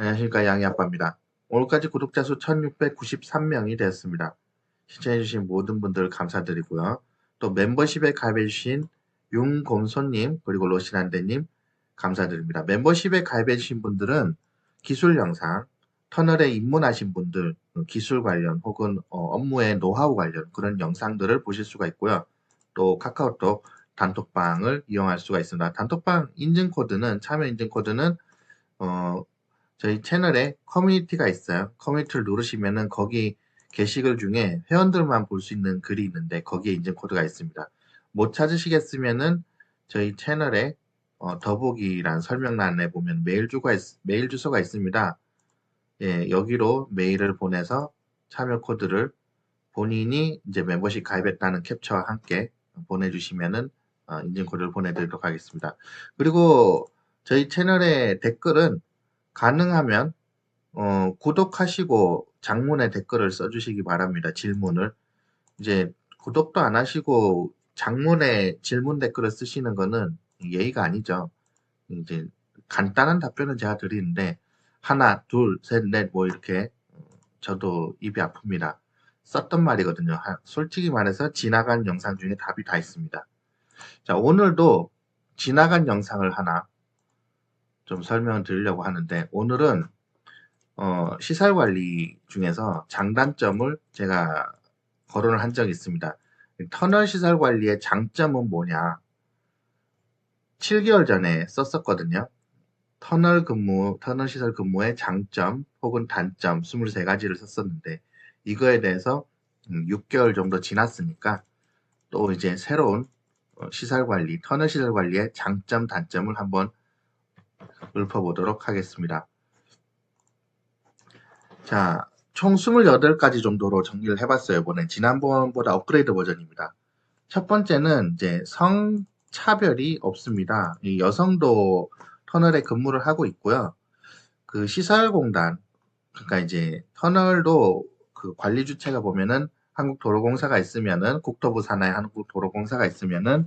안녕하십니까, 양이 아빠입니다. 오늘까지 구독자 수 1693명이 되었습니다. 시청해주신 모든 분들 감사드리고요. 또 멤버십에 가입해주신 윤곰손님 그리고 로신한대님 감사드립니다. 멤버십에 가입해주신 분들은 기술 영상, 터널에 입문하신 분들 기술 관련 혹은 업무의 노하우 관련 그런 영상들을 보실 수가 있고요. 또 카카오톡 단톡방을 이용할 수가 있습니다. 단톡방 인증코드는 참여 인증코드는 저희 채널에 커뮤니티가 있어요. 커뮤니티를 누르시면은 거기 게시글 중에 회원들만 볼 수 있는 글이 있는데 거기에 인증코드가 있습니다. 못 찾으시겠으면은 저희 채널에 더보기란 설명란에 보면 메일 주소가 있습니다. 예, 여기로 메일을 보내서 참여 코드를 본인이 이제 멤버십 가입했다는 캡처와 함께 보내주시면은 인증코드를 보내드리도록 하겠습니다. 그리고 저희 채널의 댓글은 가능하면 구독하시고 장문의 댓글을 써주시기 바랍니다. 질문을. 이제 구독도 안 하시고 장문의 질문 댓글을 쓰시는 거는 예의가 아니죠. 이제 간단한 답변은 제가 드리는데 하나, 둘, 셋, 넷 뭐 이렇게 저도 입이 아픕니다. 썼던 말이거든요. 솔직히 말해서 지나간 영상 중에 답이 다 있습니다. 자, 오늘도 지나간 영상을 하나 좀 설명을 드리려고 하는데 오늘은 시설 관리 중에서 장단점을 제가 거론을 한 적이 있습니다. 터널 시설 관리의 장점은 뭐냐? 7개월 전에 썼었거든요. 터널 시설 근무의 장점 혹은 단점 23가지를 썼었는데 이거에 대해서 6개월 정도 지났으니까 또 이제 새로운 시설 관리, 터널 시설 관리의 장점, 단점을 한번 읊어보도록 하겠습니다. 자, 총 28가지 정도로 정리를 해봤어요. 이번엔 지난번보다 업그레이드 버전입니다. 첫 번째는 이제 성차별이 없습니다. 이 여성도 터널에 근무를 하고 있고요. 그 시설공단, 그러니까 이제 터널도 그 관리 주체가 보면은 한국도로공사가 있으면은 국토부 산하에 한국도로공사가 있으면은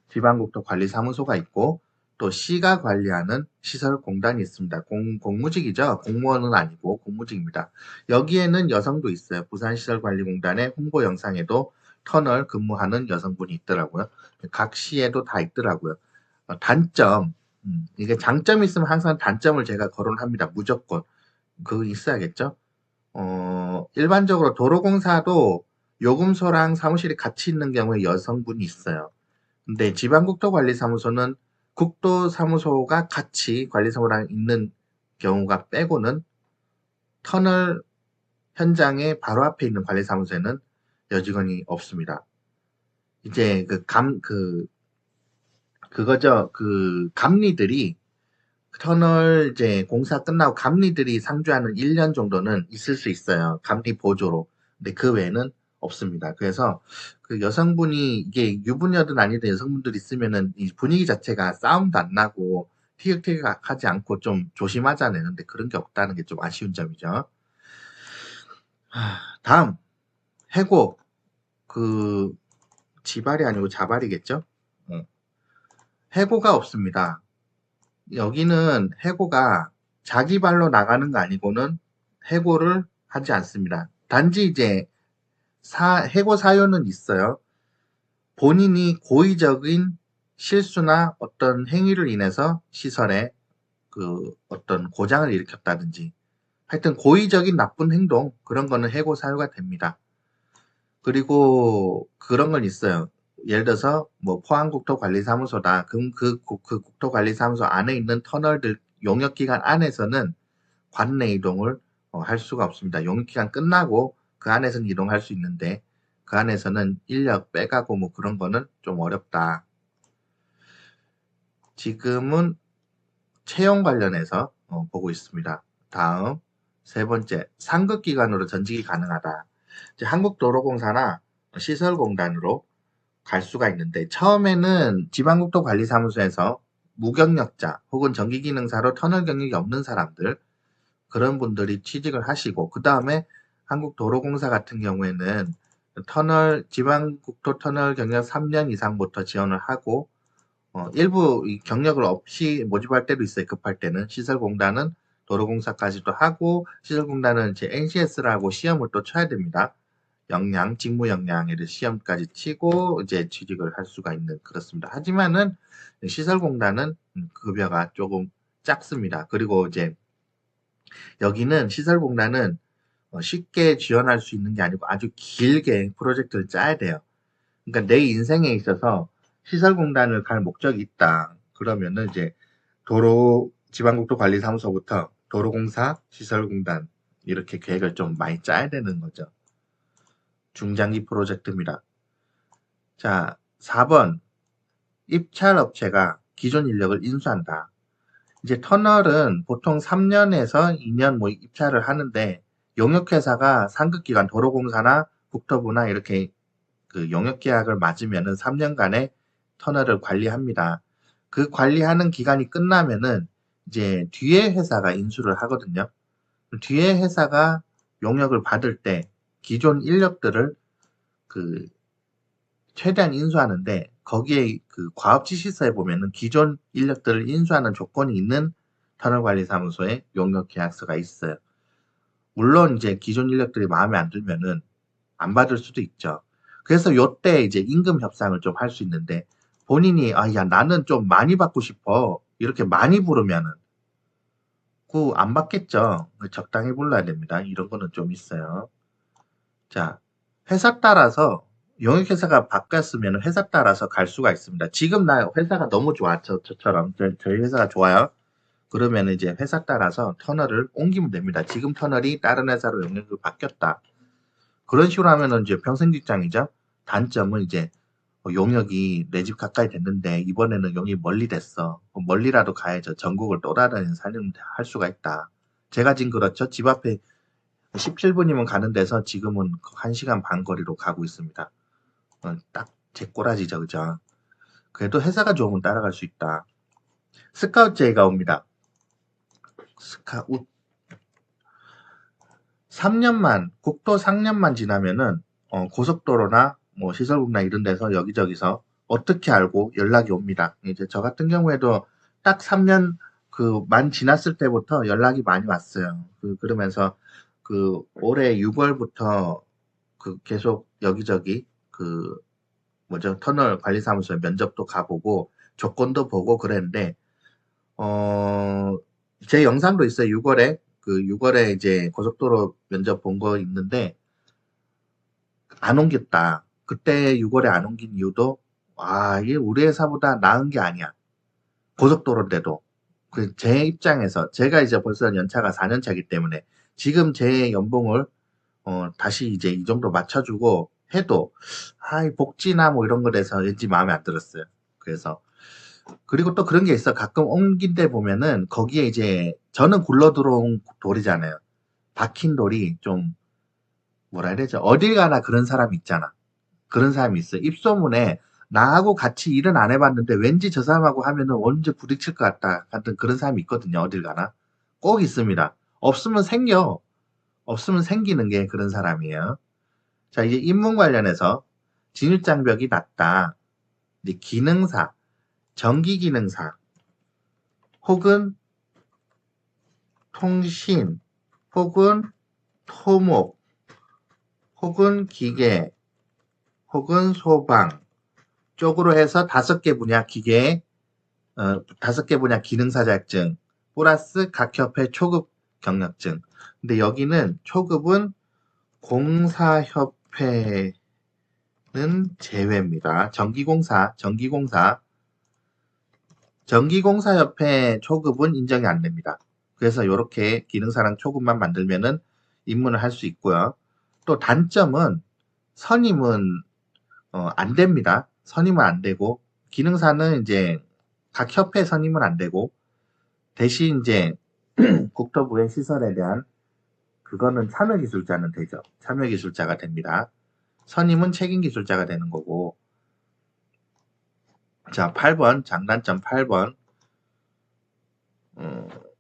지방국토관리사무소가 있고 또 시가 관리하는 시설공단이 있습니다. 공무직이죠. 공무원은 아니고 공무직입니다. 여기에는 여성도 있어요. 부산시설관리공단의 홍보 영상에도 터널 근무하는 여성분이 있더라고요. 각 시에도 다 있더라고요. 단점, 이게 장점이 있으면 항상 단점을 제가 거론합니다. 무조건. 그거 있어야겠죠. 일반적으로 도로공사도 요금소랑 사무실이 같이 있는 경우에 여성분이 있어요. 근데 지방국토관리사무소는 국도사무소가 같이 관리사무소랑 있는 경우가 빼고는 터널 현장에 바로 앞에 있는 관리사무소에는 여직원이 없습니다. 이제 그거죠. 그 감리들이 터널 이제 공사 끝나고 감리들이 상주하는 1년 정도는 있을 수 있어요. 감리 보조로. 근데 그 외에는 없습니다. 그래서 그 여성분이 이게 유부녀든 아니든 여성분들 있으면은 이 분위기 자체가 싸움도 안 나고 티격태격하지 않고 좀 조심하잖아요. 근데 그런 게 없다는 게 좀 아쉬운 점이죠. 다음 해고 그 지발이 아니고 자발이겠죠? 해고가 없습니다. 여기는 해고가 자기 발로 나가는 거 아니고는 해고를 하지 않습니다. 단지 이제 해고 사유는 있어요. 본인이 고의적인 실수나 어떤 행위를 인해서 시설에 그 어떤 고장을 일으켰다든지 하여튼 고의적인 나쁜 행동 그런 거는 해고 사유가 됩니다. 그리고 그런 건 있어요. 예를 들어서 뭐 포항국토관리사무소다. 그럼 그 국토관리사무소 안에 있는 터널들 용역기간 안에서는 관내 이동을 할 수가 없습니다. 용역기간 끝나고 그 안에서는 이동할 수 있는데 그 안에서는 인력 빼가고 뭐 그런 거는 좀 어렵다. 지금은 채용 관련해서 보고 있습니다. 다음 세 번째 상급기관으로 전직이 가능하다. 이제 한국도로공사나 시설공단으로 갈 수가 있는데 처음에는 지방국토관리사무소에서 무경력자 혹은 전기기능사로 터널 경력이 없는 사람들 그런 분들이 취직을 하시고 그 다음에 한국도로공사 같은 경우에는 지방국토터널 경력 3년 이상부터 지원을 하고 일부 경력을 없이 모집할 때도 있어요. 급할 때는 시설공단은 도로공사까지도 하고 시설공단은 이제 NCS라고 시험을 또 쳐야 됩니다. 역량, 직무 역량에 대해 시험까지 치고 이제 취직을 할 수가 있는 그렇습니다. 하지만은 시설공단은 급여가 조금 작습니다. 그리고 이제 여기는 시설공단은 쉽게 지원할 수 있는 게 아니고 아주 길게 프로젝트를 짜야 돼요. 그러니까 내 인생에 있어서 시설공단을 갈 목적이 있다. 그러면은 이제 지방국토관리사무소부터 도로공사, 시설공단 이렇게 계획을 좀 많이 짜야 되는 거죠. 중장기 프로젝트입니다. 자, 4번 입찰업체가 기존 인력을 인수한다. 이제 터널은 보통 3년에서 2년 뭐 입찰을 하는데 용역회사가 상급기관 도로공사나 국토부나 이렇게 그 용역계약을 맞으면은 3년간의 터널을 관리합니다. 그 관리하는 기간이 끝나면은 이제 뒤에 회사가 인수를 하거든요. 뒤에 회사가 용역을 받을 때 기존 인력들을 그 최대한 인수하는데 거기에 그 과업지시서에 보면은 기존 인력들을 인수하는 조건이 있는 터널관리사무소에 용역계약서가 있어요. 물론 이제 기존 인력들이 마음에 안 들면은 안 받을 수도 있죠. 그래서 요때 이제 임금 협상을 좀 할 수 있는데 본인이 야 나는 좀 많이 받고 싶어 이렇게 많이 부르면은 그 안 받겠죠. 적당히 불러야 됩니다. 이런 거는 좀 있어요. 자, 회사 따라서 용역회사가 바뀌었으면 회사 따라서 갈 수가 있습니다. 지금 나 회사가 너무 좋아. 저처럼 저희 회사가 좋아요. 그러면 이제 회사 따라서 터널을 옮기면 됩니다. 지금 터널이 다른 회사로 용역을 바뀌었다. 그런 식으로 하면은 이제 평생 직장이죠. 단점은 이제 용역이 내 집 가까이 됐는데 이번에는 용이 멀리 됐어. 멀리라도 가야죠. 전국을 돌아다니는 삶을 할 수가 있다. 제가 지금 그렇죠. 집 앞에 17분이면 가는 데서 지금은 1시간 반 거리로 가고 있습니다. 딱 제 꼬라지죠. 그죠? 그래도 회사가 좋으면 따라갈 수 있다. 스카우트 제의가 옵니다. 스카우트 3년만 국도 3년만 지나면은 고속도로나 뭐 시설국나 이런 데서 여기저기서 어떻게 알고 연락이 옵니다. 이제 저 같은 경우에도 딱 3년 그 만 지났을 때부터 연락이 많이 왔어요. 그러면서 그 올해 6월부터 그 계속 여기저기 그 뭐죠 터널 관리사무소에 면접도 가보고 조건도 보고 그랬는데 제 영상도 있어요. 6월에 이제 고속도로 면접 본 거 있는데 안 옮겼다. 그때 6월에 안 옮긴 이유도 이게 우리 회사보다 나은 게 아니야. 고속도로인데도 제 입장에서 제가 이제 벌써 연차가 4년 차이기 때문에 지금 제 연봉을 다시 이제 이 정도 맞춰주고 해도 이 복지나 뭐 이런 거에 대해서 왠지 마음에 안 들었어요. 그래서 그리고 또 그런 게 있어. 가끔 옮긴 데 보면은 거기에 이제 저는 굴러 들어온 돌이잖아요. 박힌 돌이 좀 뭐라 해야 되죠? 어딜 가나 그런 사람이 있잖아. 그런 사람이 있어. 입소문에 나하고 같이 일은 안 해봤는데 왠지 저 사람하고 하면은 언제 부딪힐 것 같다 같은 그런 사람이 있거든요. 어딜 가나. 꼭 있습니다. 없으면 생겨. 없으면 생기는 게 그런 사람이에요. 자, 이제 인문 관련해서 진입장벽이 낮다. 이제 기능사, 전기기능사, 혹은 통신, 혹은 토목, 혹은 기계, 혹은 소방 쪽으로 해서 5개 분야 기계, 5개 분야 기능사 자격증, 플러스 각 협회 초급 경력증. 근데 여기는 초급은 공사협회는 제외입니다. 전기공사협회 초급은 인정이 안 됩니다. 그래서 이렇게 기능사랑 초급만 만들면은 입문을 할 수 있고요. 또 단점은 선임은 안 됩니다. 선임은 안 되고 기능사는 이제 각 협회 선임은 안 되고 대신 이제 국토부의 시설에 대한 그거는 참여기술자는 되죠. 참여기술자가 됩니다. 선임은 책임기술자가 되는 거고. 자, 8번 장단점 8번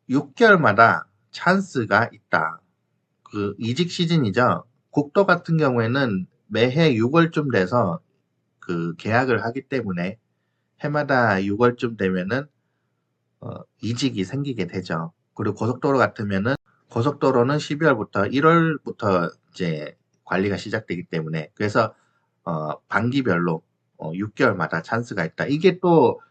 6개월마다 찬스가 있다. 그 이직 시즌이죠. 국도 같은 경우에는 매해 6월쯤 돼서 그 계약을 하기 때문에 해마다 6월쯤 되면은 이직이 생기게 되죠. 그리고 고속도로 같으면은 고속도로는 12월부터 1월부터 이제 관리가 시작되기 때문에 그래서 반기별로 6개월마다 찬스가 있다. 이게 또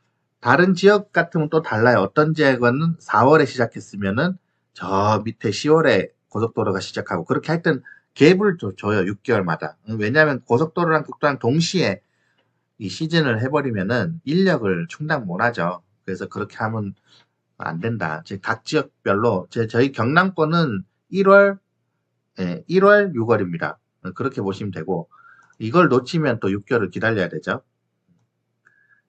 다른 지역 같으면 또 달라요. 어떤 지역은 4월에 시작했으면은 저 밑에 10월에 고속도로가 시작하고 그렇게 하여튼 갭을 줘요. 6개월마다. 왜냐하면 고속도로랑 국도랑 동시에 이 시즌을 해버리면은 인력을 충당 못하죠. 그래서 그렇게 하면 안 된다. 각 지역별로 저희 경남권은 1월, 1월, 6월입니다. 그렇게 보시면 되고 이걸 놓치면 또 6개월을 기다려야 되죠.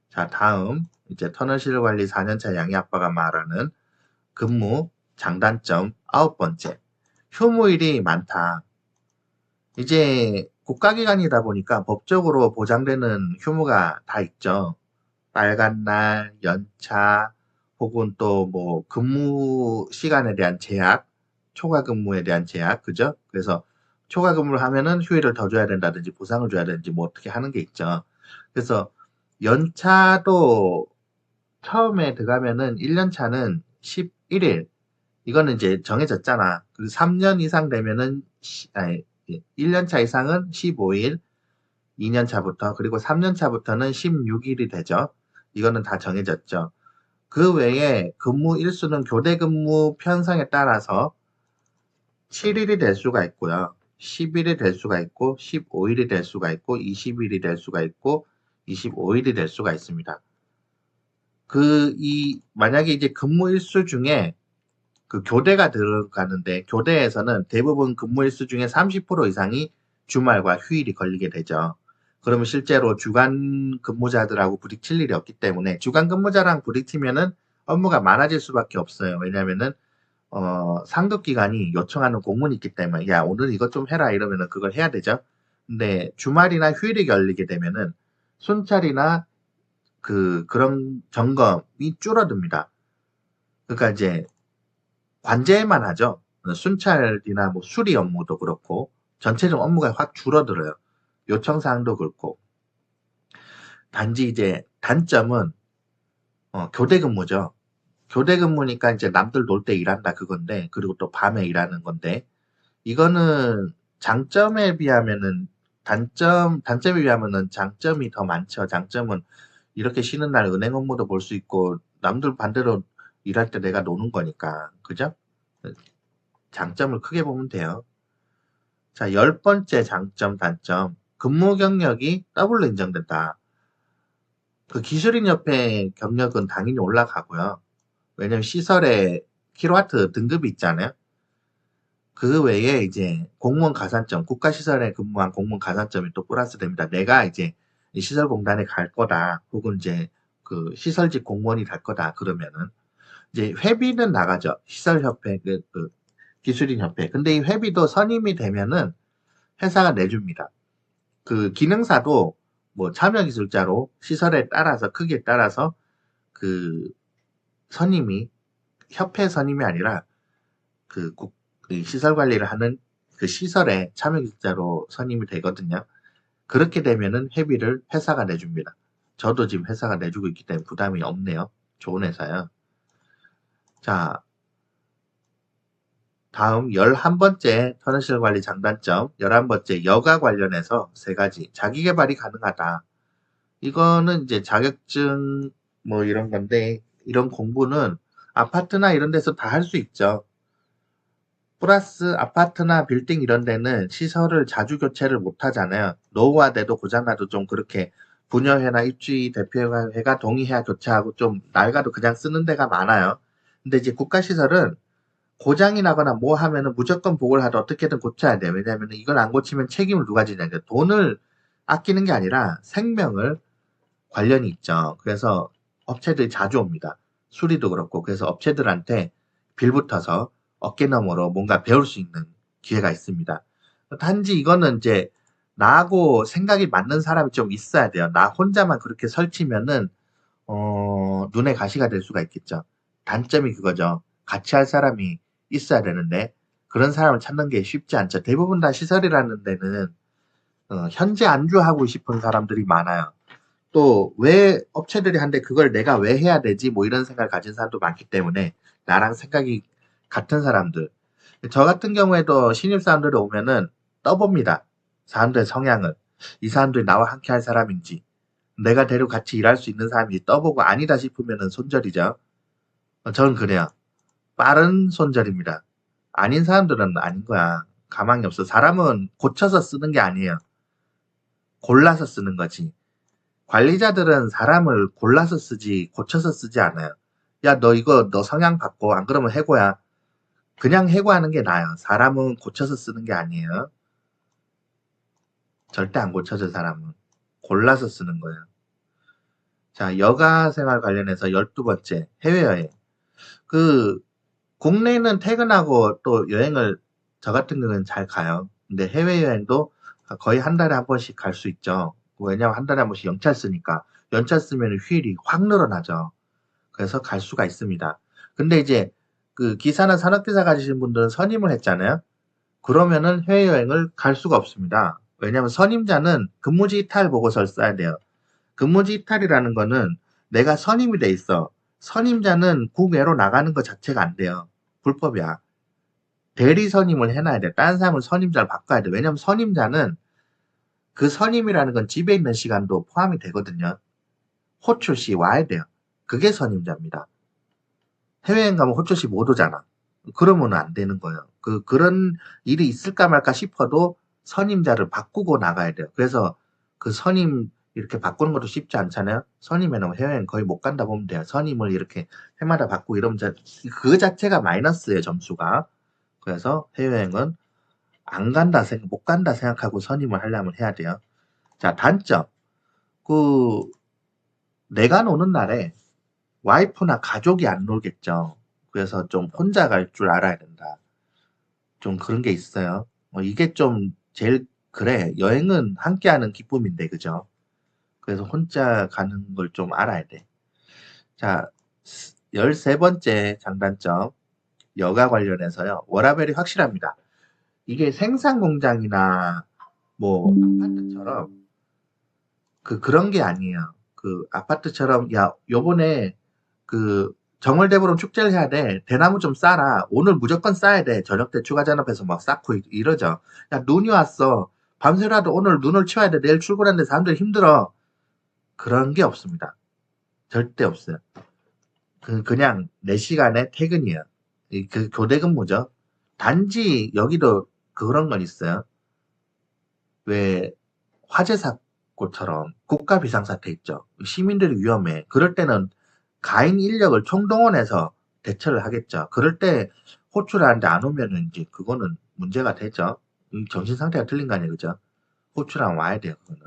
자, 다음 이제 터널실 관리 4년차 양희 아빠가 말하는 근무 장단점 9번째. 휴무일이 많다. 이제 국가기관이다 보니까 법적으로 보장되는 휴무가 다 있죠. 빨간 날, 연차, 혹은 또 뭐 근무 시간에 대한 제약, 초과 근무에 대한 제약, 그죠? 그래서 초과 근무를 하면은 휴일을 더 줘야 된다든지 보상을 줘야 되는지 뭐 어떻게 하는 게 있죠. 그래서 연차도 처음에 들어가면은 1년 차는 11일. 이거는 이제 정해졌잖아. 그리고 3년 이상 되면은, 1년 차 이상은 15일, 2년 차부터, 그리고 3년 차부터는 16일이 되죠. 이거는 다 정해졌죠. 그 외에 근무 일수는 교대 근무 편성에 따라서 7일이 될 수가 있고요. 10일이 될 수가 있고, 15일이 될 수가 있고, 20일이 될 수가 있고, 25일이 될 수가 있습니다. 만약에 이제 근무 일수 중에 그 교대가 들어가는데, 교대에서는 대부분 근무 일수 중에 30% 이상이 주말과 휴일이 걸리게 되죠. 그러면 실제로 주간 근무자들하고 부딪힐 일이 없기 때문에 주간 근무자랑 부딪히면은 업무가 많아질 수밖에 없어요. 왜냐면은 상급 기관이 요청하는 공문이 있기 때문에 야 오늘 이것 좀 해라 이러면은 그걸 해야 되죠. 근데 주말이나 휴일이 걸리게 되면은 순찰이나 그런 점검이 줄어듭니다. 그러니까 이제 관제만 하죠. 순찰이나 뭐 수리 업무도 그렇고 전체적 업무가 확 줄어들어요. 요청 사항도 그렇고 단지 이제 단점은 교대 근무죠. 교대 근무니까 이제 남들 놀 때 일한다 그건데 그리고 또 밤에 일하는 건데 이거는 장점에 비하면은 단점에 비하면은 장점이 더 많죠. 장점은 이렇게 쉬는 날 은행 업무도 볼 수 있고 남들 반대로 일할 때 내가 노는 거니까 그죠? 장점을 크게 보면 돼요. 자, 10번째 장점 단점 근무 경력이 더블로 인정된다. 그 기술인 협회 경력은 당연히 올라가고요. 왜냐면 시설에 킬로와트 등급이 있잖아요. 그 외에 이제 공무원 가산점, 국가시설에 근무한 공무원 가산점이 또 플러스 됩니다. 내가 이제 시설공단에 갈 거다, 혹은 이제 그 시설직 공무원이 될 거다, 그러면은 이제 회비는 나가죠. 시설협회, 기술인협회. 근데 이 회비도 선임이 되면은 회사가 내줍니다. 그 기능사도 뭐 참여기술자로 시설에 따라서, 크기에 따라서 그 선임이, 협회 선임이 아니라 그 시설 관리를 하는 그 시설에 참여기술자로 선임이 되거든요. 그렇게 되면은 회비를 회사가 내줍니다. 저도 지금 회사가 내주고 있기 때문에 부담이 없네요. 좋은 회사요. 자, 다음 11번째 터널시설 관리 장단점, 11번째 여가 관련해서 3가지. 자기계발이 가능하다. 이거는 이제 자격증 뭐 이런 건데 이런 공부는 아파트나 이런 데서 다 할 수 있죠. 플러스 아파트나 빌딩 이런 데는 시설을 자주 교체를 못 하잖아요. 노후화돼도 고장나도 좀 그렇게 분여회나 입주위 대표회가 동의해야 교체하고 좀 낡아도 그냥 쓰는 데가 많아요. 근데 이제 국가시설은 고장이 나거나 뭐 하면은 무조건 보고를 하되 어떻게든 고쳐야 돼요. 왜냐하면 이걸 안 고치면 책임을 누가 지냐면 돈을 아끼는 게 아니라 생명을 관련이 있죠. 그래서 업체들이 자주 옵니다. 수리도 그렇고. 그래서 업체들한테 빌붙어서 어깨너머로 뭔가 배울 수 있는 기회가 있습니다. 단지 이거는 이제 나하고 생각이 맞는 사람이 좀 있어야 돼요. 나 혼자만 그렇게 설치면은 눈에 가시가 될 수가 있겠죠. 단점이 그거죠. 같이 할 사람이 있어야 되는데 그런 사람을 찾는 게 쉽지 않죠. 대부분 다 시설이라는 데는 현재 안주하고 싶은 사람들이 많아요. 또 왜 업체들이 한데 그걸 내가 왜 해야 되지? 뭐 이런 생각을 가진 사람도 많기 때문에 나랑 생각이 같은 사람들. 저 같은 경우에도 신입사원들이 오면은 떠봅니다. 사람들의 성향을. 이 사람들이 나와 함께 할 사람인지, 내가 데리고 같이 일할 수 있는 사람인지 떠보고 아니다 싶으면은 손절이죠. 저는 그래요. 빠른 손절입니다. 아닌 사람들은 아닌 거야. 가망이 없어. 사람은 고쳐서 쓰는 게 아니에요. 골라서 쓰는 거지. 관리자들은 사람을 골라서 쓰지 고쳐서 쓰지 않아요. 야, 너 이거 너 성향 바꿔. 안 그러면 해고야. 그냥 해고하는 게 나아요. 사람은 고쳐서 쓰는 게 아니에요. 절대 안 고쳐져 사람은. 골라서 쓰는 거예요. 자, 여가 생활 관련해서 12번째, 해외여행. 그, 국내는 퇴근하고 또 여행을 저 같은 경우는 잘 가요. 근데 해외여행도 거의 한 달에 한 번씩 갈 수 있죠. 왜냐면 한 달에 한 번씩 연차 쓰니까. 연차 쓰면 휴일이 확 늘어나죠. 그래서 갈 수가 있습니다. 근데 이제 그 기사나 산업기사 가지신 분들은 선임을 했잖아요. 그러면은 해외여행을 갈 수가 없습니다. 왜냐면 선임자는 근무지 이탈 보고서를 써야 돼요. 근무지 이탈이라는 거는 내가 선임이 돼 있어. 선임자는 국외로 나가는 것 자체가 안 돼요. 불법이야. 대리 선임을 해놔야 돼. 다른 사람은 선임자를 바꿔야 돼. 왜냐면 선임자는 그 선임이라는 건 집에 있는 시간도 포함이 되거든요. 호출시 와야 돼요. 그게 선임자입니다. 해외여행 가면 호출시 못 오잖아. 그러면 안 되는 거예요. 그런 일이 있을까 말까 싶어도 선임자를 바꾸고 나가야 돼요. 그래서 그 선임 이렇게 바꾸는 것도 쉽지 않잖아요. 선임에는 해외여행 거의 못 간다 보면 돼요. 선임을 이렇게 해마다 바꾸고 이러면 그 자체가 마이너스예요, 점수가. 그래서 해외여행은 안 간다 못 간다 생각하고 선임을 하려면 해야 돼요. 자, 단점. 그 내가 노는 날에 와이프나 가족이 안 놀겠죠. 그래서 좀 혼자 갈 줄 알아야 된다. 좀 그런 게 있어요. 이게 좀 제일 그래. 여행은 함께하는 기쁨인데, 그죠? 그래서 혼자 가는 걸 좀 알아야 돼. 자, 13번째 장단점. 여가 관련해서요. 워라밸이 확실합니다. 이게 생산 공장이나 뭐 아파트처럼 그런 게 아니에요. 그 아파트처럼 야, 요번에 그 정월대보름 축제를 해야 돼. 대나무 좀 싸라. 오늘 무조건 싸야 돼. 저녁 때 추가 잔업해서 막 쌓고 이러죠. 야, 눈이 왔어. 밤새라도 오늘 눈을 치워야 돼. 내일 출근하는데 사람들이 힘들어. 그런 게 없습니다. 절대 없어요. 그냥 내 시간에 퇴근이에요. 그 교대 근무죠. 단지 여기도 그런 건 있어요. 왜 화재 사고처럼 국가 비상사태 있죠. 시민들이 위험해. 그럴 때는 가인 인력을 총동원해서 대처를 하겠죠. 그럴 때 호출하는데 안 오면은 이제 그거는 문제가 되죠. 정신 상태가 틀린 거 아니에요, 그죠? 호출하면 와야 돼요, 그거는.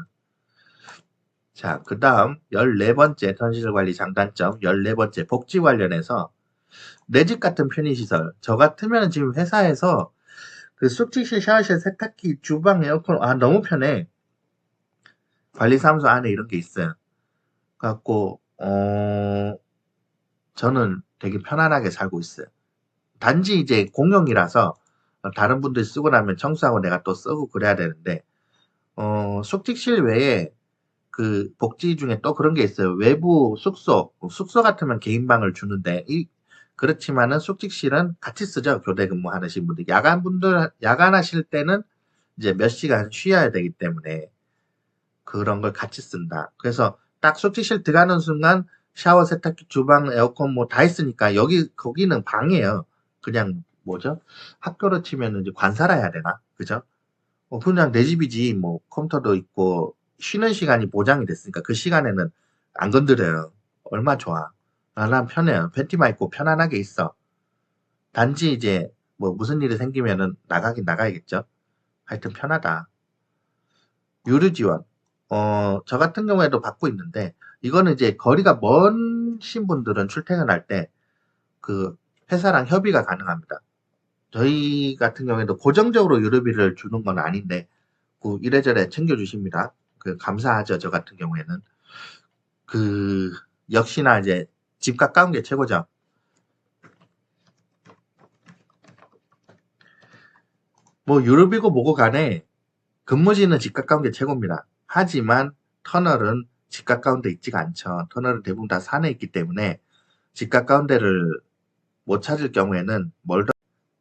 자, 그 다음 14번째 현실관리 장단점 14번째 복지 관련해서 내 집 같은 편의시설. 저 같으면 지금 회사에서 그 숙직실, 샤워실, 세탁기, 주방, 에어컨 너무 편해. 관리사무소 안에 이런 게 있어요. 갖고 저는 되게 편안하게 살고 있어요. 단지 이제 공용이라서 다른 분들이 쓰고 나면 청소하고 내가 또 쓰고 그래야 되는데 숙직실 외에 그 복지 중에 또 그런 게 있어요. 외부 숙소 같으면 개인방을 주는데 그렇지만은 숙직실은 같이 쓰죠. 교대 근무하시는 분들. 야간하실 때는 이제 몇 시간 쉬어야 되기 때문에 그런 걸 같이 쓴다. 그래서 딱 숙직실 들어가는 순간 샤워, 세탁기, 주방, 에어컨 뭐 다 있으니까 거기는 방이에요. 그냥 뭐죠? 학교로 치면 이제 관사라 해야 되나? 그죠? 그냥 내 집이지. 뭐 컴퓨터도 있고 쉬는 시간이 보장이 됐으니까 그 시간에는 안 건드려요. 얼마 좋아. 난 편해요. 팬티만 입고 편안하게 있어. 단지 이제 뭐 무슨 일이 생기면은 나가긴 나가야겠죠. 하여튼 편하다. 유류 지원. 저 같은 경우에도 받고 있는데, 이거는 이제 거리가 먼신 분들은 출퇴근할 때, 그, 회사랑 협의가 가능합니다. 저희 같은 경우에도 고정적으로 유류비를 주는 건 아닌데, 이래저래 챙겨주십니다. 감사하죠, 저 같은 경우에는. 역시나 이제 집 가까운 게 최고죠. 뭐, 유류비고 뭐고 간에 근무지는 집 가까운 게 최고입니다. 하지만 터널은 집 가까운 데 있지가 않죠. 터널은 대부분 다 산에 있기 때문에 집 가까운 데를 못 찾을 경우에는 멀더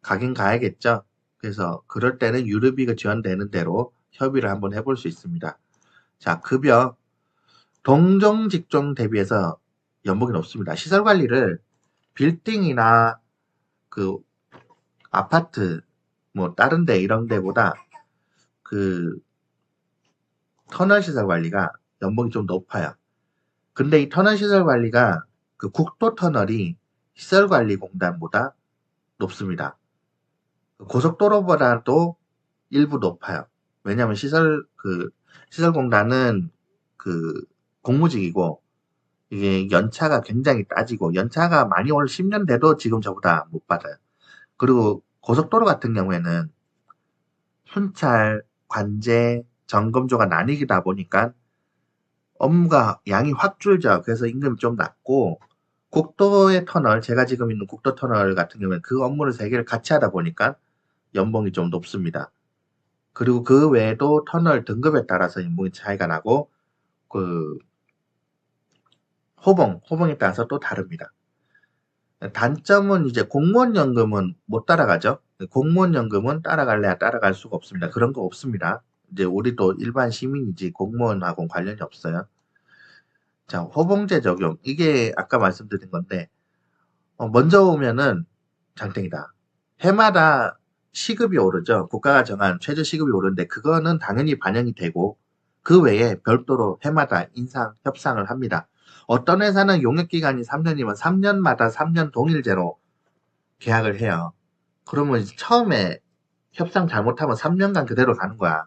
가긴 가야겠죠. 그래서 그럴 때는 유류비가 지원되는 대로 협의를 한번 해볼 수 있습니다. 자, 급여. 동종 직종 대비해서 연봉이 높습니다. 시설 관리를 빌딩이나 그 아파트 뭐 다른 데 이런 데보다 그 터널 시설 관리가 연봉이 좀 높아요. 근데 이 터널 시설 관리가 그 국도 터널이 시설 관리 공단보다 높습니다. 고속도로보다도 일부 높아요. 왜냐하면 시설공단은 그 공무직이고 이게 연차가 굉장히 따지고 연차가 많이 올 10년 돼도 지금 저보다 못 받아요. 그리고 고속도로 같은 경우에는 순찰, 관제, 점검조가 나뉘다 보니까 업무가 양이 확 줄죠. 그래서 임금이 좀 낮고 국도의 터널, 제가 지금 있는 국도 터널 같은 경우에는 그 업무를 세 개를 같이 하다 보니까 연봉이 좀 높습니다. 그리고 그 외에도 터널 등급에 따라서 연봉이 차이가 나고 그 호봉에 따라서 또 다릅니다. 단점은 이제 공무원 연금은 못 따라가죠. 공무원 연금은 따라갈래야 따라갈 수가 없습니다. 그런 거 없습니다. 이제 우리도 일반 시민이지 공무원하고는 관련이 없어요. 자, 호봉제 적용. 이게 아까 말씀드린 건데 먼저 오면은 장땡이다. 해마다 시급이 오르죠. 국가가 정한 최저 시급이 오르는데 그거는 당연히 반영이 되고 그 외에 별도로 해마다 인상, 협상을 합니다. 어떤 회사는 용역기간이 3년이면 3년마다 3년 동일제로 계약을 해요. 그러면 이제 처음에 협상 잘못하면 3년간 그대로 가는 거야.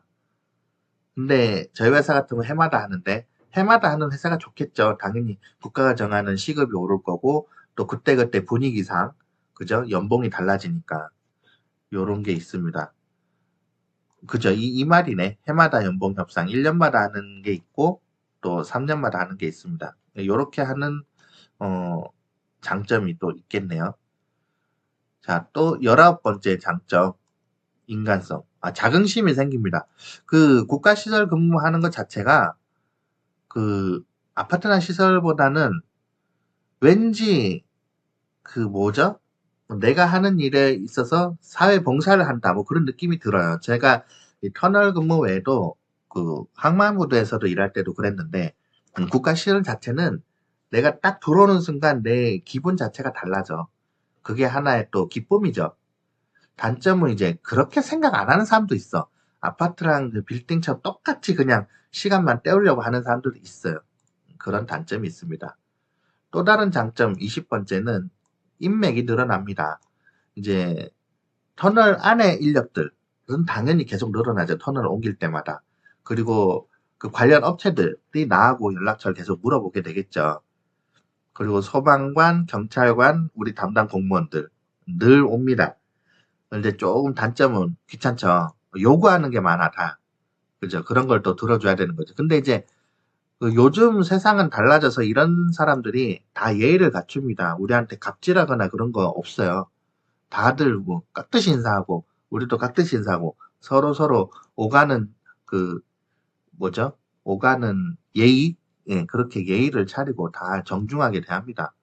근데 저희 회사 같으면 해마다 하는데 해마다 하는 회사가 좋겠죠. 당연히 국가가 정하는 시급이 오를 거고 또 그때그때 분위기상 그죠? 연봉이 달라지니까 요런 게 있습니다. 그죠? 이 말이네. 해마다 연봉 협상 1년마다 하는 게 있고 또 3년마다 하는 게 있습니다. 요렇게 하는 장점이 또 있겠네요. 자, 또 19번째 장점. 인간성. 자긍심이 생깁니다. 그 국가시설 근무하는 것 자체가 그 아파트나 시설보다는 왠지 그 뭐죠? 내가 하는 일에 있어서 사회 봉사를 한다. 뭐 그런 느낌이 들어요. 제가 이 터널 근무 외에도 그 항만부두에서도 일할 때도 그랬는데 국가시설 자체는 내가 딱 들어오는 순간 내 기분 자체가 달라져. 그게 하나의 또 기쁨이죠. 단점은 이제 그렇게 생각 안 하는 사람도 있어. 아파트랑 그 빌딩처럼 똑같이 그냥 시간만 때우려고 하는 사람들도 있어요. 그런 단점이 있습니다. 또 다른 장점 20번째는 인맥이 늘어납니다. 이제 터널 안에 인력들은 당연히 계속 늘어나죠. 터널을 옮길 때마다. 그리고 그 관련 업체들이 나하고 연락처를 계속 물어보게 되겠죠. 그리고 소방관, 경찰관, 우리 담당 공무원들 늘 옵니다. 근데 조금 단점은 귀찮죠. 요구하는 게 많아, 다. 그죠? 그런 걸 또 들어줘야 되는 거죠. 근데 이제 그 요즘 세상은 달라져서 이런 사람들이 다 예의를 갖춥니다. 우리한테 갑질하거나 그런 거 없어요. 다들 뭐 깍듯이 인사하고, 우리도 깍듯이 인사하고, 서로 오가는 그, 뭐죠? 오가는 예의? 예, 그렇게 예의를 차리고 다 정중하게 대합니다.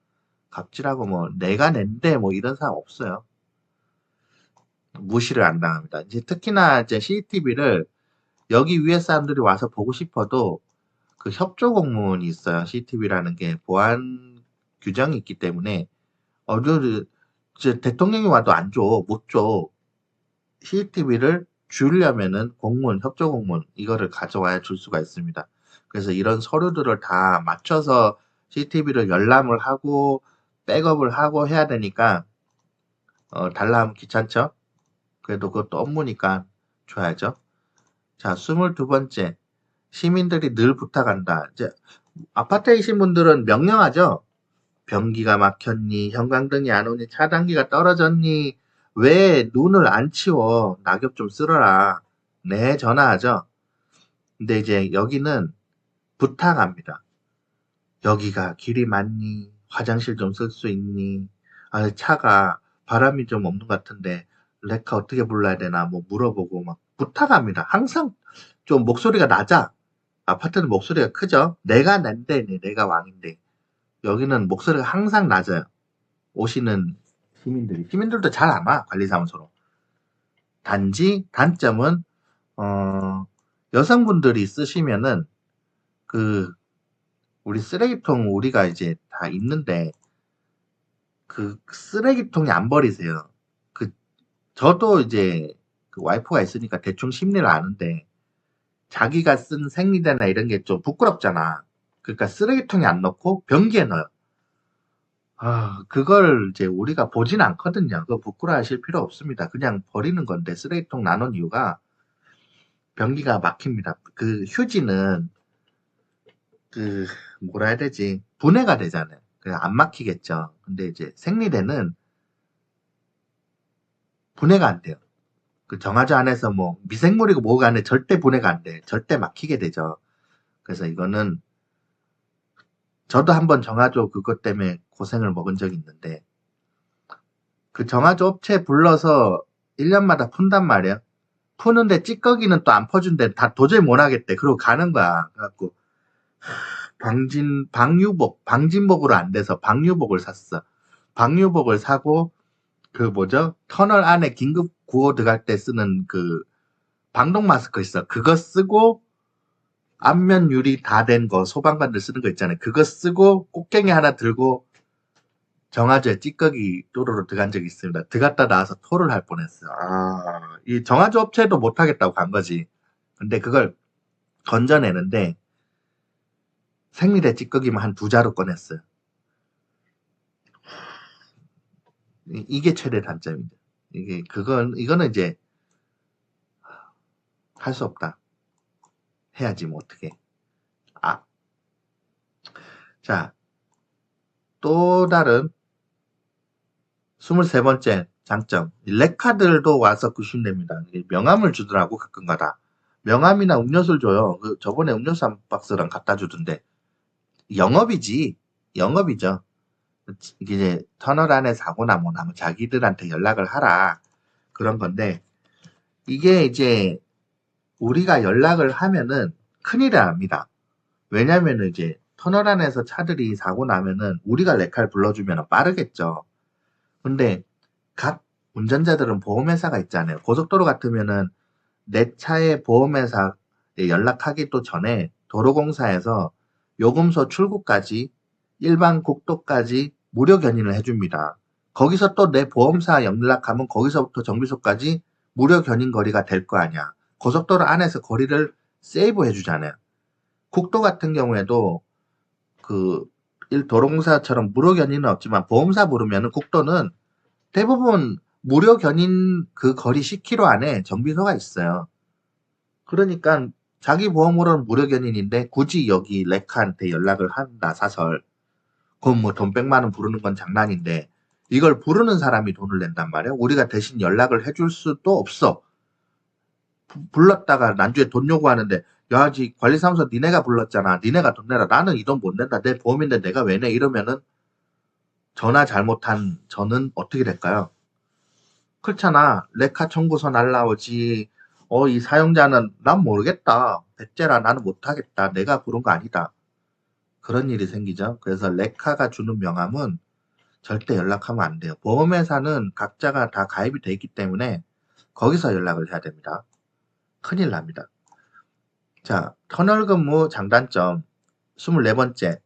갑질하고 뭐, 내가 낸데 뭐 이런 사람 없어요. 무시를 안 당합니다. 이제 특히나 이제 CCTV를 여기 위에 사람들이 와서 보고 싶어도 그 협조 공문이 있어요. CCTV라는 게 보안 규정이 있기 때문에 이제 대통령이 와도 안 줘, 못 줘. CCTV를 주려면은 공문, 협조 공문 이거를 가져와야 줄 수가 있습니다. 그래서 이런 서류들을 다 맞춰서 CCTV를 열람을 하고 백업을 하고 해야 되니까 달라 하면 귀찮죠? 그래도 그것도 업무니까 줘야죠. 자, 22번째. 시민들이 늘 부탁한다. 이제 아파트이신 분들은 명령하죠. 변기가 막혔니, 형광등이 안 오니, 차단기가 떨어졌니, 왜 눈을 안 치워? 낙엽 좀 쓸어라. 네, 전화하죠. 근데 이제 여기는 부탁합니다. 여기가 길이 맞니? 화장실 좀 쓸 수 있니? 차가 바람이 좀 없는 것 같은데 레카 어떻게 불러야 되나 뭐 물어보고 막 부탁합니다. 항상 좀 목소리가 낮아. 아파트는 목소리가 크죠. 내가 난데 내가 왕인데 여기는 목소리가 항상 낮아요. 오시는 시민들도 잘 안 와, 관리사무소로. 단지 단점은 여성분들이 쓰시면은 우리 쓰레기통 우리가 이제 다 있는데 그 쓰레기통에 안 버리세요. 저도 이제 그 와이프가 있으니까 대충 심리를 아는데 자기가 쓴 생리대나 이런 게 좀 부끄럽잖아. 그러니까 쓰레기통에 안 넣고 변기에 넣어요. 그걸 이제 우리가 보진 않거든요. 그거 부끄러워하실 필요 없습니다. 그냥 버리는 건데 쓰레기통 나눈 이유가 변기가 막힙니다. 그 휴지는 뭐라 해야 되지? 분해가 되잖아요. 그냥 안 막히겠죠. 근데 이제 생리대는 분해가 안 돼요. 그 정화조 안에서 뭐 미생물이고 뭐가 안에 절대 분해가 안 돼. 절대 막히게 되죠. 그래서 이거는 저도 한번 정화조 그것 때문에 고생을 먹은 적이 있는데 그 정화조 업체 불러서 1년마다 푼단 말이야. 푸는데 찌꺼기는 또 안 퍼준대. 다 도저히 못 하겠대. 그러고 가는 거야. 그래갖고 방진복으로 안 돼서 방유복을 샀어. 방유복을 사고 터널 안에 긴급 구호 들어갈 때 쓰는 그 방독 마스크 있어. 그거 쓰고 안면 유리 다 된 거 소방관들 쓰는 거 있잖아요. 그거 쓰고 꽃갱이 하나 들고 정화조에 찌꺼기 또르르 들어간 적이 있습니다. 들어갔다 나와서 토를 할 뻔했어요. 이 정화조 업체도 못 하겠다고 간 거지. 근데 그걸 건져내는데 생리대 찌꺼기만 한 2자루 꺼냈어요. 이게 최대 단점입니다. 이거는 이제 할 수 없다. 해야지 뭐 어떻게. 자, 또 다른 23번째 장점. 레카들도 와서 구신됩니다. 명함을 주더라고 가끔가다. 명함이나 음료수를 줘요. 저번에 음료수 한 박스랑 갖다 주던데. 영업이지. 영업이죠. 이제 터널 안에 사고나 뭐 나면 자기들한테 연락을 하라. 그런 건데 이게 이제 우리가 연락을 하면은 큰일이 납니다. 왜냐면은 이제 터널 안에서 차들이 사고 나면은 우리가 레카를 불러주면 빠르겠죠. 근데 각 운전자들은 보험회사가 있잖아요. 고속도로 같으면은 내 차의 보험회사에 연락하기도 전에 도로공사에서 요금소 출구까지 일반 국도까지 무료 견인을 해줍니다. 거기서 또 내 보험사 연락하면 거기서부터 정비소까지 무료 견인 거리가 될 거 아니야. 고속도로 안에서 거리를 세이브 해주잖아요. 국도 같은 경우에도 도로공사처럼 무료 견인은 없지만 보험사 부르면은 국도는 대부분 무료 견인 그 거리 10km 안에 정비소가 있어요. 그러니까 자기 보험으로는 무료 견인인데 굳이 여기 레카한테 연락을 한다 사설. 그럼 뭐 돈 100만 원 부르는 건 장난인데 이걸 부르는 사람이 돈을 낸단 말이야. 우리가 대신 연락을 해줄 수도 없어. 불렀다가 난주에 돈 요구하는데 야, 관리사무소 니네가 불렀잖아. 니네가 돈 내라. 나는 이 돈 못 낸다. 내 보험인데 내가 왜 내? 이러면은 전화 잘못한 저는 어떻게 될까요? 그렇잖아. 레카 청구서 날라오지. 이 사용자는 난 모르겠다. 백제라 나는 못하겠다. 내가 부른 거 아니다. 그런 일이 생기죠. 그래서 레카가 주는 명함은 절대 연락하면 안 돼요. 보험회사는 각자가 다 가입이 돼 있기 때문에 거기서 연락을 해야 됩니다. 큰일 납니다. 자, 터널 근무 장단점 24번째.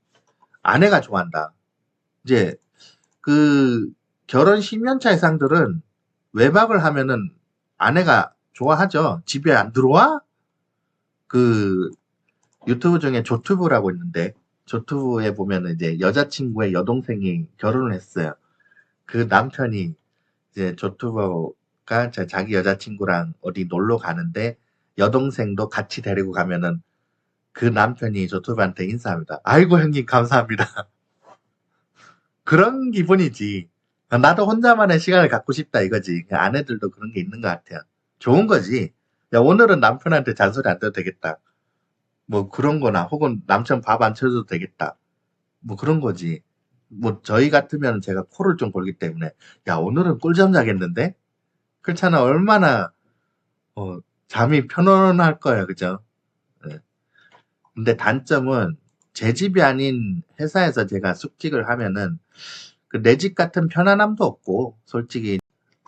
아내가 좋아한다. 이제 결혼 10년차 이상들은 외박을 하면은 아내가 좋아하죠. 집에 안 들어와? 유튜브 중에 조튜브라고 있는데 조튜브에 보면은 이제 여자친구의 여동생이 결혼을 했어요. 그 남편이 이제 조튜버가 자기 여자친구랑 어디 놀러 가는데 여동생도 같이 데리고 가면은 그 남편이 조튜브한테 인사합니다. 아이고 형님 감사합니다. 그런 기분이지. 나도 혼자만의 시간을 갖고 싶다 이거지. 아내들도 그런 게 있는 것 같아요. 좋은 거지. 야, 오늘은 남편한테 잔소리 안 해도 되겠다. 뭐 그런 거나 혹은 남편 밥 안 차려도 되겠다. 뭐 그런 거지. 뭐 저희 같으면 제가 코를 좀 골기 때문에 야, 오늘은 꿀잠 자겠는데? 그렇잖아. 얼마나 잠이 편안할 거야. 그죠? 예. 근데 단점은 제 집이 아닌 회사에서 제가 숙직을 하면은 그 내 집 같은 편안함도 없고, 솔직히.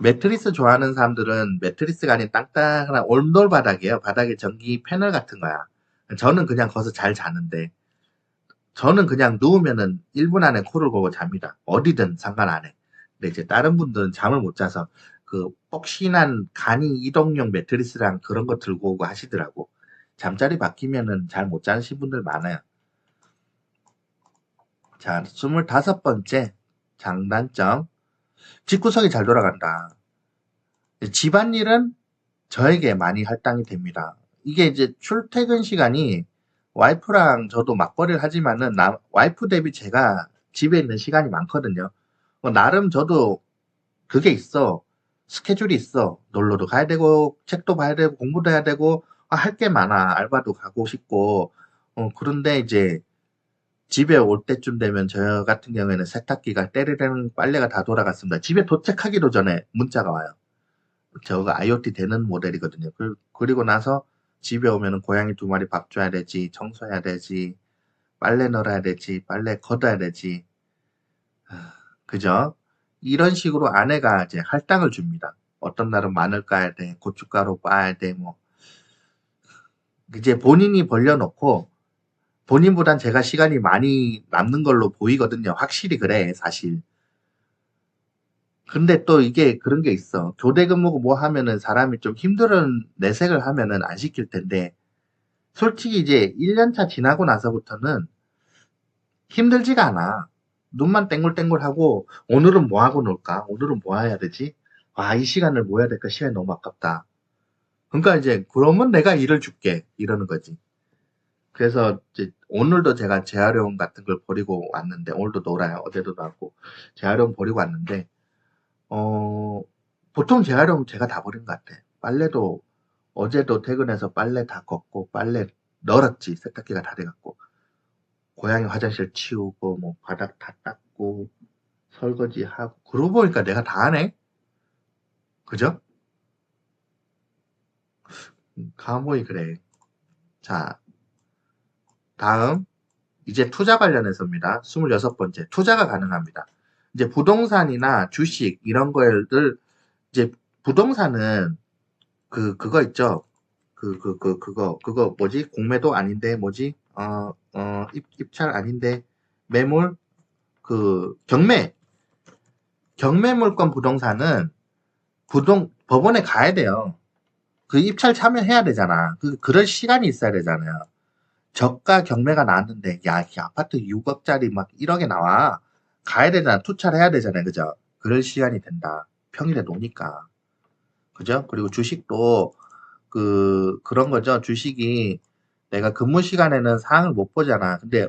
매트리스 좋아하는 사람들은 매트리스가 아닌 땅땅한 온돌 바닥이에요. 바닥에 전기 패널 같은 거야. 저는 그냥 거기서 잘 자는데, 저는 그냥 누우면은 1분 안에 코를 골고 잡니다. 어디든 상관 안 해. 근데 이제 다른 분들은 잠을 못 자서 그 폭신한 간이 이동용 매트리스랑 그런 거 들고 오고 하시더라고. 잠자리 바뀌면은 잘 못 자는 분들 많아요. 자, 25번째 장단점. 집구석이 잘 돌아간다. 집안일은 저에게 많이 할당이 됩니다. 이게 이제 출퇴근 시간이 와이프랑 저도 맞벌이를 하지만은 와이프 대비 제가 집에 있는 시간이 많거든요. 나름 저도 그게 있어. 스케줄이 있어. 놀러도 가야 되고, 책도 봐야 되고, 공부도 해야 되고, 할 게 많아. 알바도 가고 싶고. 그런데 이제 집에 올 때쯤 되면 저 같은 경우에는 세탁기가 때리는 빨래가 다 돌아갔습니다. 집에 도착하기도 전에 문자가 와요. 저거 IoT 되는 모델이거든요. 그리고 나서 집에 오면은 고양이 2마리 밥 줘야 되지, 청소해야 되지, 빨래 널어야 되지, 빨래 걷어야 되지. 그죠? 이런 식으로 아내가 이제 할당을 줍니다. 어떤 날은 마늘 까야 돼, 고춧가루 빻아야 돼, 뭐. 이제 본인이 벌려놓고, 본인보단 제가 시간이 많이 남는 걸로 보이거든요. 확실히 그래, 사실. 근데 또 이게 그런 게 있어. 교대 근무고 뭐 하면은 사람이 좀 힘든 내색을 하면은 안 시킬 텐데, 솔직히 이제 1년차 지나고 나서부터는 힘들지가 않아. 눈만 땡글땡글하고, 오늘은 뭐 하고 놀까? 오늘은 뭐 해야 되지? 아, 이 시간을 뭐 해야 될까? 시간이 너무 아깝다. 그러니까 이제, 그러면 내가 일을 줄게. 이러는 거지. 그래서 이제 오늘도 제가 재활용 같은 걸 버리고 왔는데, 오늘도 놀아요. 어제도 놀고, 재활용 버리고 왔는데, 어, 보통 재활용 제가 다 버린 것 같아. 빨래도 어제도 퇴근해서 빨래 다 걷고 빨래 널었지. 세탁기가 다 돼갖고 고양이 화장실 치우고 뭐 바닥 다 닦고 설거지하고 그러고 보니까 내가 다 하네. 그죠? 가보이 그래. 자, 다음 이제 투자 관련해서입니다. 26번째 투자가 가능합니다. 이제 부동산이나 주식 이런 거를 이제 부동산은 그거 있죠. 그거 뭐지? 공매도 아닌데 뭐지? 입찰 아닌데 매물 경매 경매물건 부동산은 법원에 가야 돼요. 그 입찰 참여해야 되잖아. 그럴 시간이 있어야 되잖아요. 저가 경매가 나왔는데 야, 이 아파트 6억짜리 막 1억에 나와. 가야 되잖아. 투자를 해야 되잖아요. 그죠? 그럴 시간이 된다. 평일에 노니까. 그죠? 그리고 주식도 그런 거죠. 주식이 내가 근무 시간에는 상황을 못 보잖아. 근데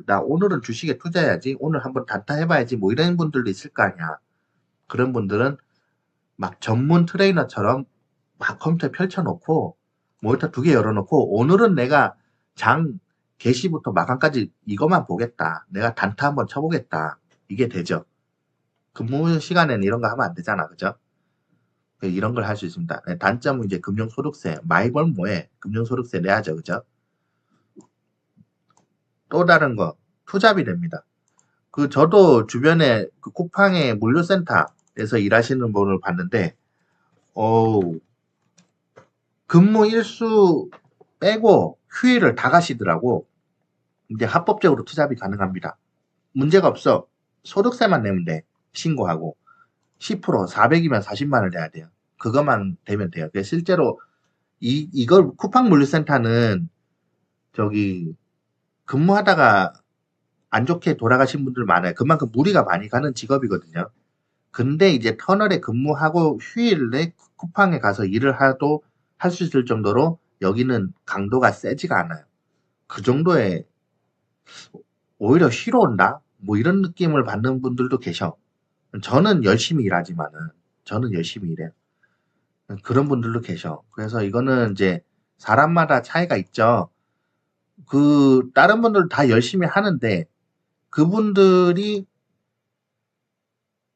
나 오늘은 주식에 투자해야지. 오늘 한번 단타 해봐야지. 뭐 이런 분들도 있을 거 아니야. 그런 분들은 막 전문 트레이너처럼 막 컴퓨터 펼쳐놓고 모니터 2개 열어놓고 오늘은 내가 장 개시부터 마감까지 이것만 보겠다. 내가 단타 한번 쳐보겠다. 이게 되죠. 근무 시간에는 이런 거 하면 안 되잖아. 그죠? 이런 걸 할 수 있습니다. 단점은 이제 금융소득세, 많이 벌면 뭐해? 금융소득세 내야죠. 그죠? 또 다른 거, 투잡이 됩니다. 저도 주변에 쿠팡의 물류센터에서 일하시는 분을 봤는데, 어우, 근무 일수 빼고 휴일을 다 가시더라고. 이제 합법적으로 투잡이 가능합니다. 문제가 없어. 소득세만 내면 돼. 신고하고. 10% 400이면 40만을 내야 돼요. 그것만 되면 돼요. 실제로 이걸 쿠팡 물류센터는 저기 근무하다가 안 좋게 돌아가신 분들 많아요. 그만큼 무리가 많이 가는 직업이거든요. 근데 이제 터널에 근무하고 휴일에 쿠팡에 가서 일을 해도 할 수 있을 정도로 여기는 강도가 세지가 않아요. 그 정도에 오히려 쉬러 온다? 뭐 이런 느낌을 받는 분들도 계셔. 저는 열심히 일하지만은, 저는 열심히 일해요. 그런 분들도 계셔. 그래서 이거는 이제 사람마다 차이가 있죠. 다른 분들 다 열심히 하는데, 그분들이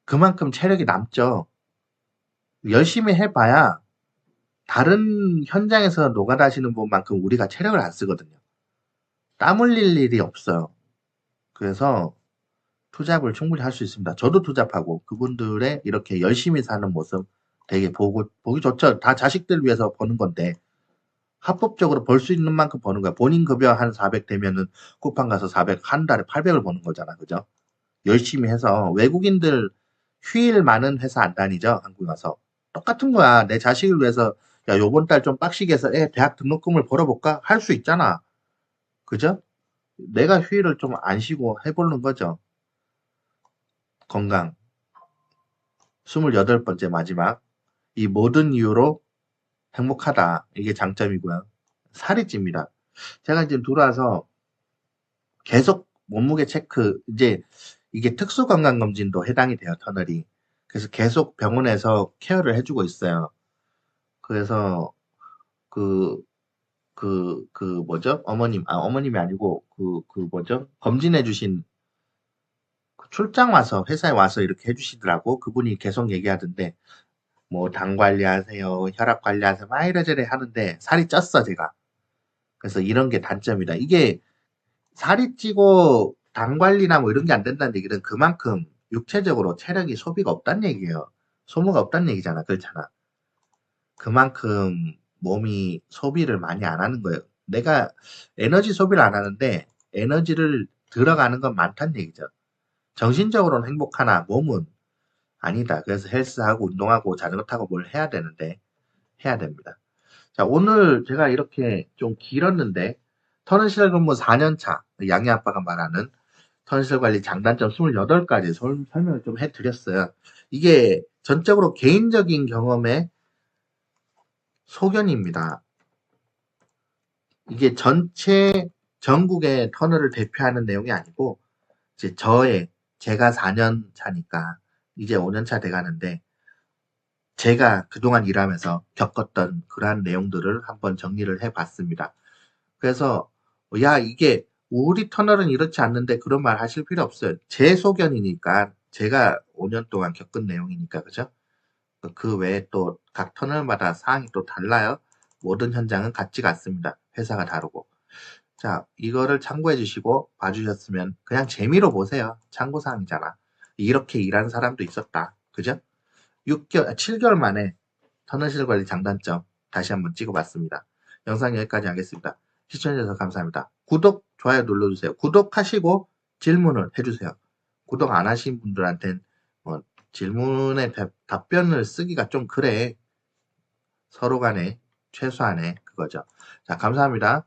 그만큼 체력이 남죠. 열심히 해봐야 다른 현장에서 노가다 하시는 분만큼 우리가 체력을 안 쓰거든요. 땀 흘릴 일이 없어요. 그래서 투잡을 충분히 할 수 있습니다. 저도 투잡하고 그분들의 이렇게 열심히 사는 모습 되게 보기 좋죠. 다 자식들 위해서 버는 건데 합법적으로 벌 수 있는 만큼 버는 거야. 본인 급여 한 400 되면은 쿠팡 가서 400, 한 달에 800을 버는 거잖아. 그죠? 열심히 해서 외국인들 휴일 많은 회사 안 다니죠. 한국에 와서. 똑같은 거야. 내 자식을 위해서 야, 요번 달 좀 빡시게 해서 애 대학 등록금을 벌어볼까? 할 수 있잖아. 그죠? 내가 휴일을 좀 안 쉬고 해보는 거죠. 건강. 28번째 마지막. 이 모든 이유로 행복하다. 이게 장점이고요. 살이 찝니다. 제가 지금 들어와서 계속 몸무게 체크, 이제 이게 특수건강검진도 해당이 돼요, 터널이. 그래서 계속 병원에서 케어를 해주고 있어요. 그래서 그, 뭐죠? 어머님이 아니고, 뭐죠? 검진해주신 출장 와서, 회사에 와서 이렇게 해주시더라고. 그분이 계속 얘기하던데, 뭐, 당 관리하세요, 혈압 관리하세요, 막 이래저래 하는데, 살이 쪘어, 제가. 그래서 이런 게 단점이다. 이게 살이 찌고 당 관리나 뭐 이런 게 안 된다는 얘기는 그만큼 육체적으로 체력이 소비가 없다는 얘기예요. 소모가 없다는 얘기잖아. 그렇잖아. 그만큼 몸이 소비를 많이 안 하는 거예요. 내가 에너지 소비를 안 하는데 에너지를 들어가는 건 많다는 얘기죠. 정신적으로는 행복하나 몸은 아니다. 그래서 헬스하고 운동하고 자전거 타고 뭘 해야 되는데 해야 됩니다. 자, 오늘 제가 이렇게 좀 길었는데 터널시설 근무 4년 차 양희 아빠가 말하는 터널시설 관리 장단점 28가지 설명을 좀 해드렸어요. 이게 전적으로 개인적인 경험의 소견입니다. 이게 전체 전국의 터널을 대표하는 내용이 아니고 이제 제가 4년 차니까 이제 5년 차 돼가는데 제가 그동안 일하면서 겪었던 그러한 내용들을 한번 정리를 해봤습니다. 그래서 야 이게 우리 터널은 이렇지 않는데 그런 말 하실 필요 없어요. 제 소견이니까 제가 5년 동안 겪은 내용이니까 그죠? 그 외에 또 각 터널마다 사항이 또 달라요. 모든 현장은 같지가 않습니다. 회사가 다르고. 자, 이거를 참고해 주시고 봐주셨으면 그냥 재미로 보세요. 참고사항이잖아. 이렇게 일하는 사람도 있었다. 그죠? 7개월 만에 터널실 관리 장단점 다시 한번 찍어봤습니다. 영상 여기까지 하겠습니다. 시청해주셔서 감사합니다. 구독, 좋아요 눌러주세요. 구독하시고 질문을 해주세요. 구독 안 하신 분들한테는 질문에 답변을 쓰기가 좀 그래. 서로 간에 최소한의 그거죠. 자, 감사합니다.